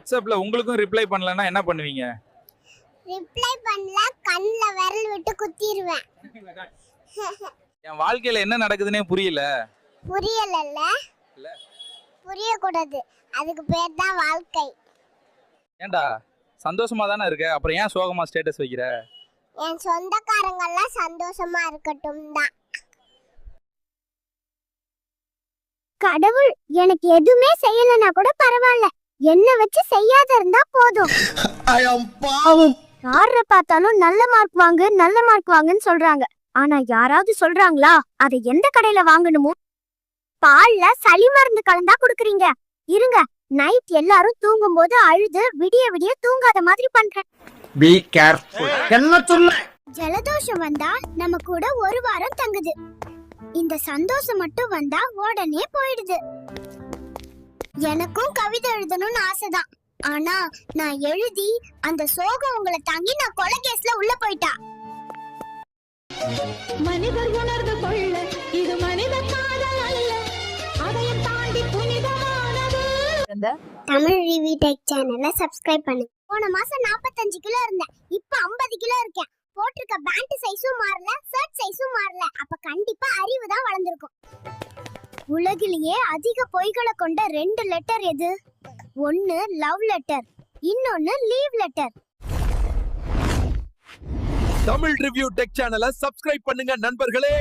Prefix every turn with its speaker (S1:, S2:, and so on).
S1: வாட்ஸ்அப்ல உங்களுக்கும் ரிப்ளை பண்ணலன்னா என்ன பண்ணுவீங்க?
S2: ரிப்ளை பண்ணல கண்ணுல விரல் விட்டு குத்திடுவேன்.
S1: என் வாழ்க்கையில என்ன நடக்குதுன்னே புரியல.
S2: புரியலல்ல?
S1: இல்ல.
S2: புரியக்கூடாது. அதுக்கு பேர் தான் வாழ்க்கை.
S1: ஏன்டா சந்தோஷமா தானே இருக்க, அப்புறம் ஏன் சோகமா ஸ்டேட்டஸ் வைக்கிற?
S2: என் சொந்தக்காரங்க எல்லாம் சந்தோஷமா இருக்கட்டும் தான். கடவுள் எனக்கு எதுவுமே செய்யலனா கூட பரவாயில்ல, என்ன வச்சு செய்யாத இருந்தா போதும். யார பார்த்தாலும் நல்ல மார்க் வாங்குன்னு சொல்றாங்க. ஆனா யாராவது சொல்றாங்களா அதை எந்த கடையில வாங்கணுமோ? பால்ல சளி மருந்து கலந்தா குடுக்குறீங்க. இருங்க, நைட் எல்லாரும் தூங்கும் போது அழுது விடிய விடிய தூங்காத மாதிரி பண்றேன்.
S3: Be careful. என்ன சொல்ல?
S2: ஜலதோஷம் வந்தா நம்ம கூட ஒரு வாரம் தங்குது. இந்த சந்தோஷம் மட்டும் வந்தா உடனே போயிடுது. எனக்கும் கவிதை எழுதணும்னு ஆசைதான். ஆனா நான் எழுதி அந்த சோகம் உங்களை தாங்கி நான் கொலை கேஸ்ல உள்ள போயிட்டா.
S4: மனிதர் உணர்ந்து கொள்ள இது மனித காதல் அல்ல, அதையும் தாண்டி புனிதமானது.
S2: தமிழ் ரிவ்யூ டெக் சேனலை சப்ஸ்கிரைப் பண்ணு. போன மாசம் 45 கிலோ இருந்தேன், இப்ப 50 கிலோ இருக்கேன். போட்டிருக்க பேண்ட் சைஸும் மாறல, ஷர்ட் சைஸும் மாறல. அப்ப கண்டிப்பா அறிவு தான் வளர்ந்திருக்கும். உலகிலேயே அதிக பொய்களை கொண்ட 2 லெட்டர் எது? ஒன்னு லவ் லெட்டர், இன்னொன்னு leave letter.
S5: Tamil review tech சேனலை சப்ஸ்கிரைப் பண்ணுங்க நண்பர்களே.